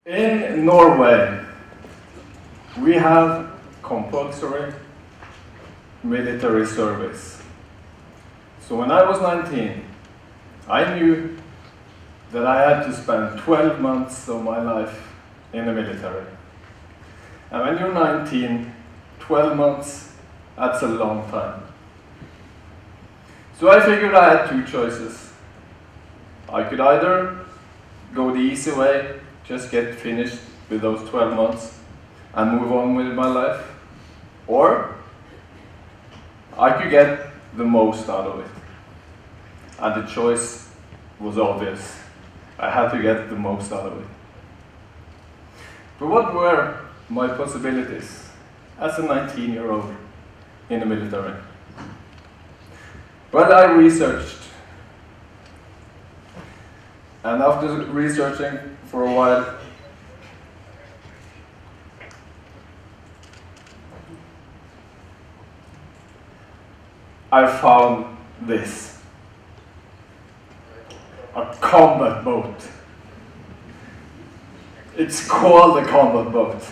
In Norway, we have compulsory military service. So when I was 19, I knew that I had to spend 12 months of my life in the military. And when you're 19, 12 months, that's a long time. So I figured I had two choices. I could either go the easy way, just get finished with those 12 months and move on with my life, or I could get the most out of it. And the choice was obvious. I had to get the most out of it. But what were my possibilities as a 19-year-old in the military? Well, I researched. And after researching for a while, I found this. A combat boat. It's called a combat boat.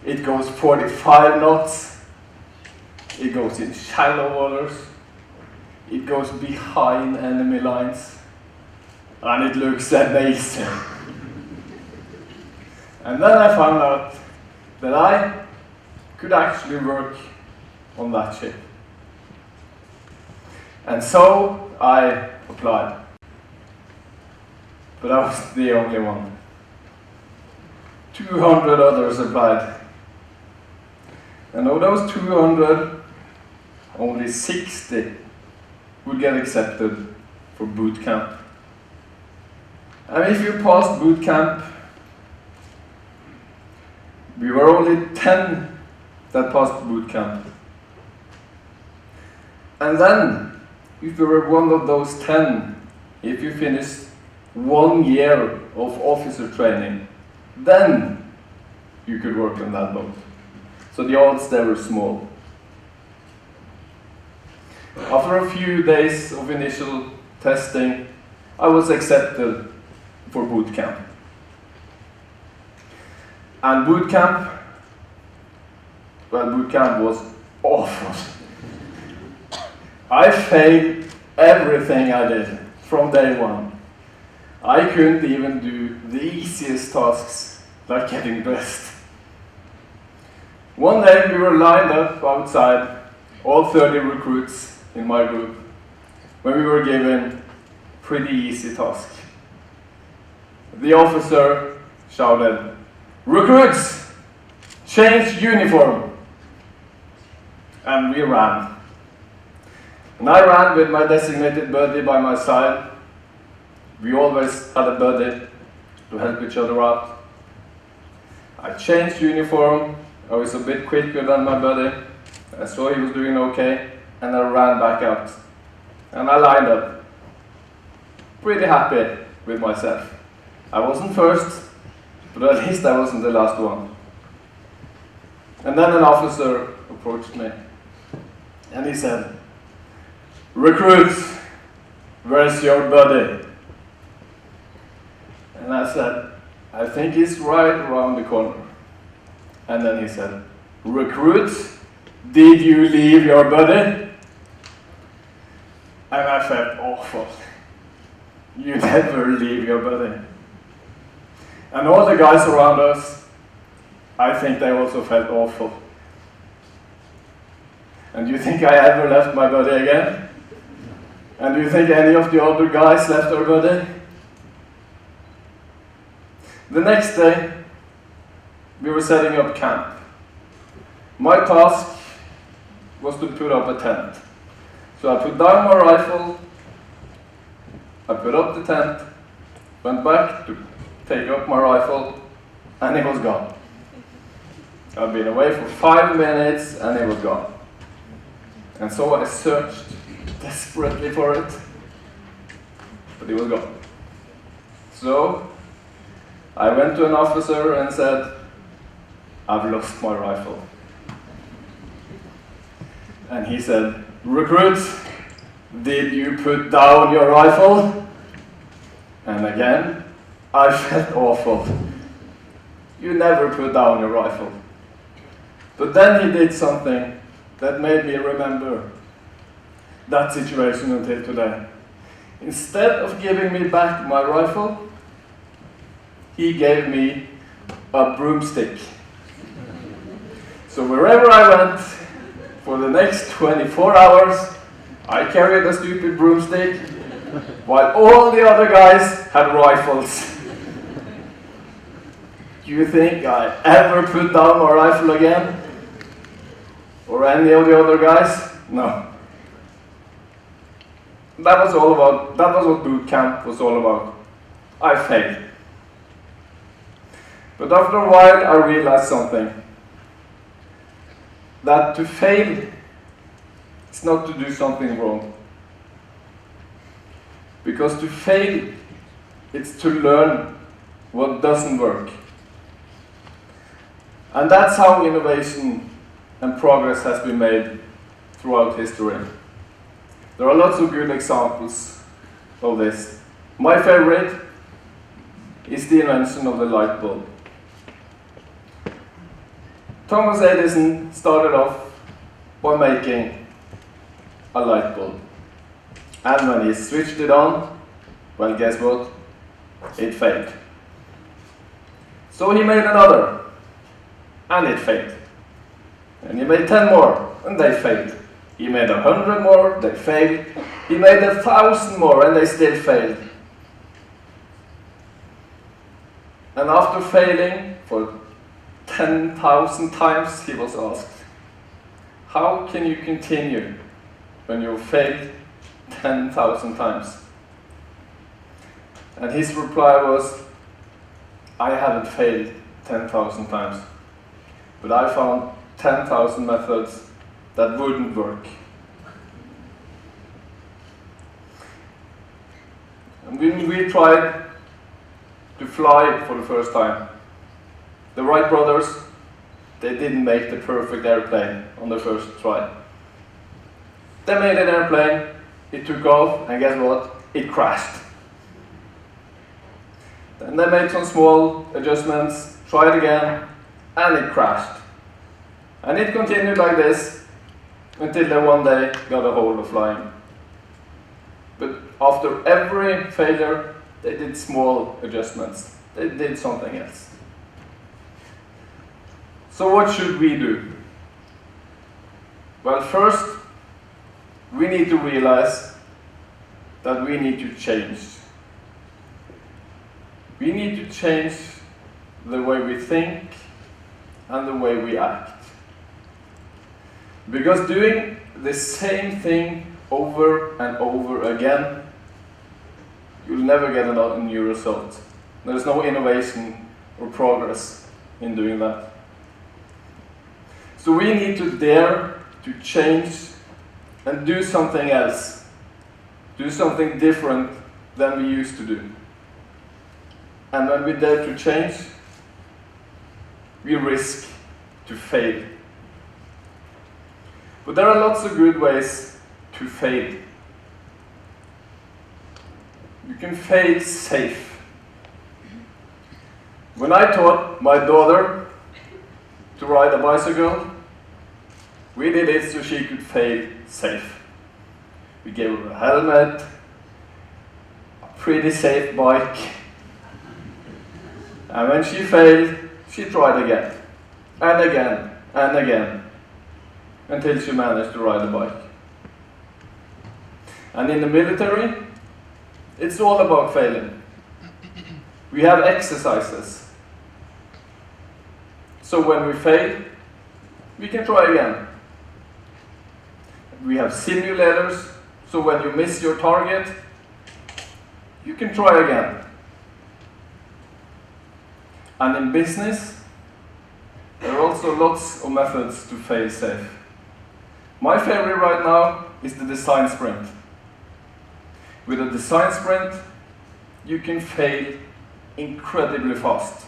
It goes 45 knots. It goes in shallow waters. It goes behind enemy lines. And it looks amazing. And then I found out that I could actually work on that ship. And so I applied. But I was the only one. 200 others applied. And of those 200, only 60 would get accepted for boot camp. And if you passed boot camp, we were only 10 that passed boot camp. And then, if you were one of those 10, if you finished 1 year of officer training, then you could work on that boat. So the odds there were small. After a few days of initial testing, I was accepted for boot camp. And boot camp was awful. I failed everything I did from day one. I couldn't even do the easiest tasks, like getting dressed. One day we were lined up outside, all 30 recruits in my group, when we were given pretty easy task. The officer shouted, "Recruits, change uniform!" And we ran. And I ran with my designated buddy by my side. We always had a buddy to help each other out. I changed uniform. I was a bit quicker than my buddy. I saw he was doing okay, and I ran back out. And I lined up. Pretty happy with myself. I wasn't first, but at least I wasn't the last one. And then an officer approached me, and he said, "Recruits, where's your buddy?" And I said, "I think he's right around the corner." And then he said, "Recruits, did you leave your buddy?" And I felt awful. You never leave your buddy. And all the guys around us, I think they also felt awful. And do you think I ever left my buddy again? And do you think any of the other guys left their buddy? The next day, we were setting up camp. My task was to put up a tent. So I put down my rifle, I put up the tent, went back to take up my rifle, and it was gone. I'd been away for 5 minutes, and it was gone. And so I searched desperately for it, but it was gone. So I went to an officer and said, "I've lost my rifle." And he said, "Recruits, did you put down your rifle?" And again, I felt awful. you never put down your rifle. But then he did something that made me remember that situation until today. Instead of giving me back my rifle, he gave me a broomstick. So wherever I went, for the next 24 hours, I carried a stupid broomstick, while all the other guys had rifles. Do you think I ever put down my rifle again? Or any of the other guys? No. That was what boot camp was all about. I failed. But after a while I realized something. That to fail is not to do something wrong. Because to fail, it's to learn what doesn't work. And that's how innovation and progress has been made throughout history. There are lots of good examples of this. My favorite is the invention of the light bulb. Thomas Edison started off by making a light bulb. And when he switched it on, well, guess what? It failed. So he made another, and it failed. And he made 10 more, and they failed. He made 100 more, they failed. He made 1,000 more, and they still failed. And after failing for 10,000 times, he was asked, how can you continue when you've failed 10,000 times? And his reply was, I haven't failed 10,000 times, but I found 10,000 methods that wouldn't work. And when we tried to fly for the first time, the Wright brothers, they didn't make the perfect airplane on the first try. They made an airplane, it took off, and guess what? It crashed. Then they made some small adjustments, tried again, and it crashed. And it continued like this until they one day got a hold of flying. But after every failure, they did small adjustments. They did something else. So what should we do? Well, first, we need to realize that we need to change. We need to change the way we think and the way we act. Because doing the same thing over and over again, you'll never get a new result. There's no innovation or progress in doing that. So we need to dare to change and do something else. Do something different than we used to do. And when we dare to change, we risk to fail. But there are lots of good ways to fail. You can fail safe. When I taught my daughter to ride a bicycle, we did it so she could fail safe. We gave her a helmet, a pretty safe bike, and when she failed, she tried again, and again, and again, until she managed to ride a bike. And in the military, it's all about failing. We have exercises. So when we fail, we can try again. We have simulators, so when you miss your target, you can try again. And in business, there are also lots of methods to fail safe. My favorite right now is the design sprint. With a design sprint, you can fail incredibly fast.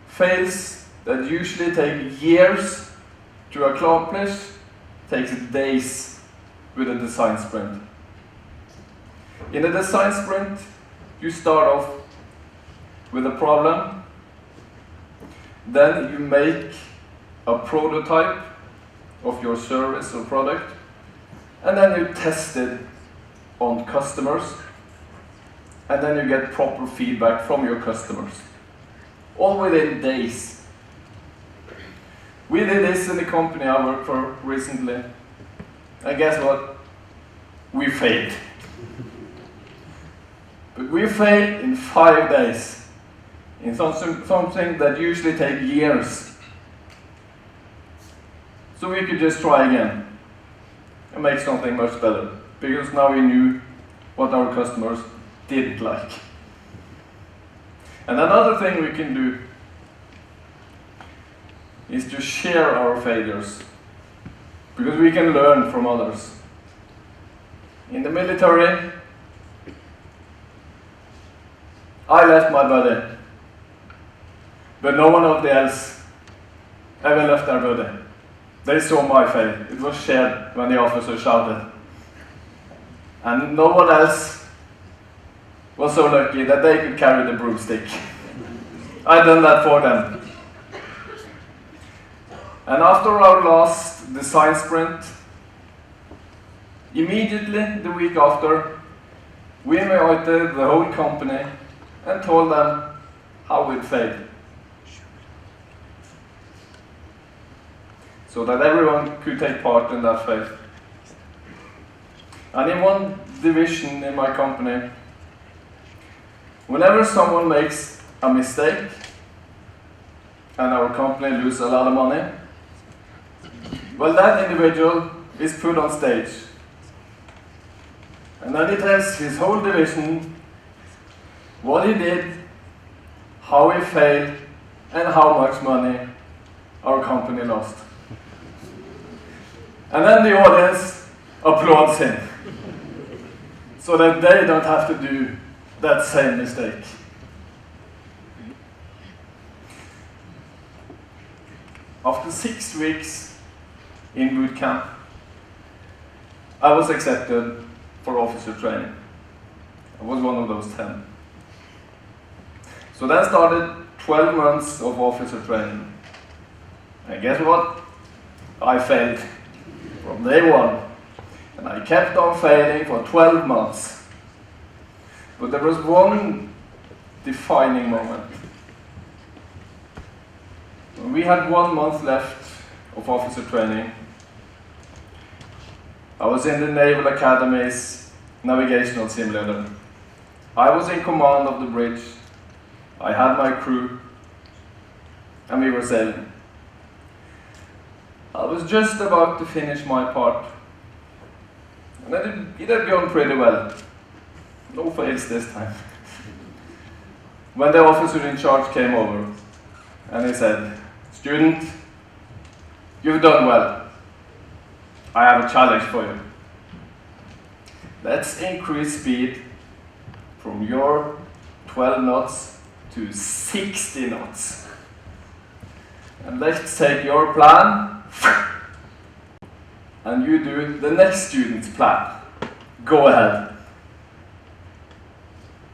Fails that usually take years to accomplish takes days with a design sprint. In a design sprint, you start off with a problem Then you make a prototype of your service or product, and then you test it on customers, and then you get proper feedback from your customers, all within days. We did this in the company I worked for recently, and guess what? We failed. But we failed in 5 days, in something that usually takes years. So we could just try again and make something much better, because now we knew what our customers didn't like. And another thing we can do is to share our failures, because we can learn from others. In the military, I left my buddy, but no one else ever left their buddy. They saw my fail. It was shared when the officer shouted. And no one else was so lucky that they could carry the broomstick. I done that for them. And after our last design sprint, immediately the week after, we invited the whole company and told them how we'd failed, so that everyone could take part in that fail. And in one division in my company, whenever someone makes a mistake and our company loses a lot of money, well, that individual is put on stage. And then he tells his whole division what he did, how he failed, and how much money our company lost. And then the audience applauds him, so that they don't have to do that same mistake. After 6 weeks in boot camp, I was accepted for officer training. I was one of those 10. So then started 12 months of officer training. And guess what? I failed from day one. And I kept on failing for 12 months. But there was one defining moment. When we had 1 month left of officer training, I was in the Naval Academy's navigational simulator. I was in command of the bridge. I had my crew, and we were sailing. I was just about to finish my part, and it had gone pretty well. No fails this time. When the officer in charge came over, and he said, "Student, you've done well. I have a challenge for you. Let's increase speed from your 12 knots to 60 knots. And let's take your plan and you do the next student's plan. Go ahead."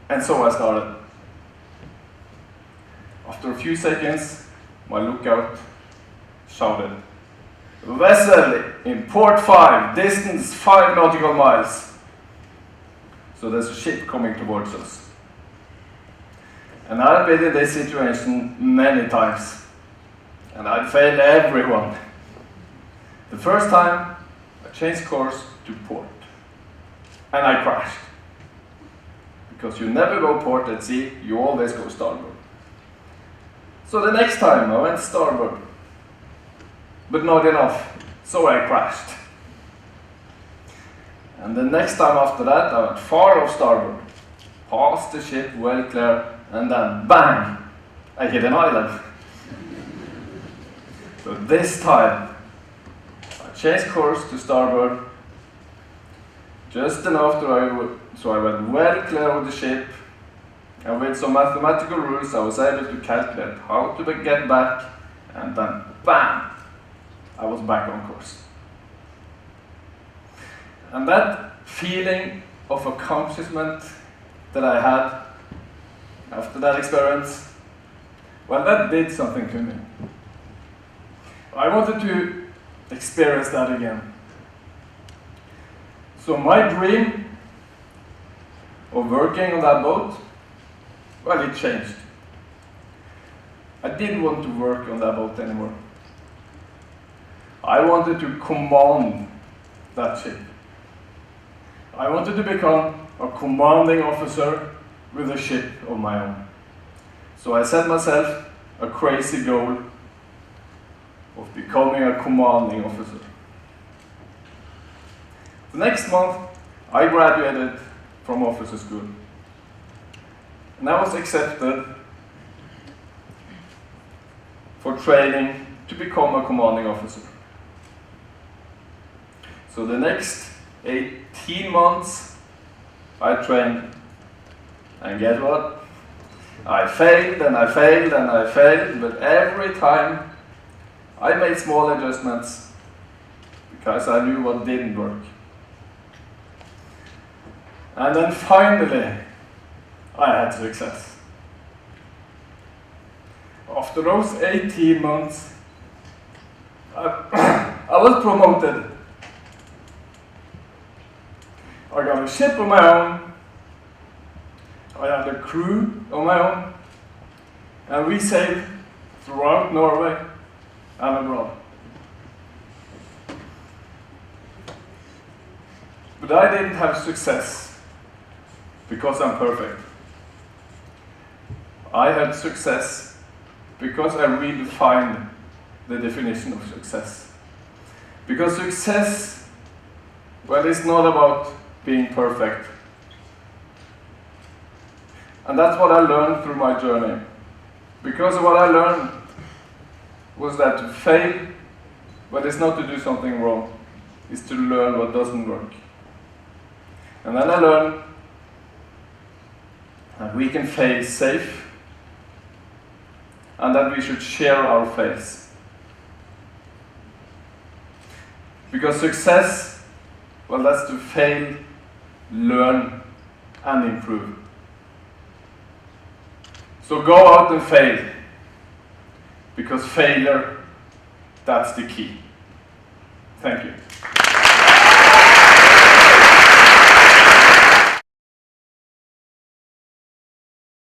And so I started. After a few seconds, my lookout shouted, "Vessel in port 5, distance 5 nautical miles." So there's a ship coming towards us. And I've been in this situation many times, and I'd failed everyone. The first time, I changed course to port, and I crashed. Because you never go port at sea, you always go starboard. So the next time I went starboard, but not enough, so I crashed. And the next time after that, I went far off starboard, past the ship well clear, and then bang, I hit an island. So this time, I changed course to starboard, just enough so I went well clear of the ship, and with some mathematical rules, I was able to calculate how to get back, and then bam, I was back on course. And that feeling of accomplishment that I had after that experience Well, that did something to me. I wanted to experience that again. So my dream of working on that boat, well, it changed. I didn't want to work on that boat anymore. I wanted to command that ship. I wanted to become a commanding officer with a ship of my own. So I set myself a crazy goal of becoming a commanding officer. The next month, I graduated from officer school. And I was accepted for training to become a commanding officer. So the next 18 months, I trained. And guess what? I failed and I failed and I failed, but every time I made small adjustments because I knew what didn't work. And then finally, I had success. After those 18 months, I was promoted. I got a ship of my own. I had a crew of my own. And we sailed throughout Norway and abroad. But I didn't have success because I'm perfect. I had success because I redefined the definition of success. Because success, well, it's not about being perfect. And that's what I learned through my journey. Because what I learned was that to fail, well, it's not to do something wrong. It's to learn what doesn't work. And then I learned that we can fail safe and that we should share our fails. Because success, well, that's to fail, learn, and improve. So go out and fail, because failure, that's the key. Thank you.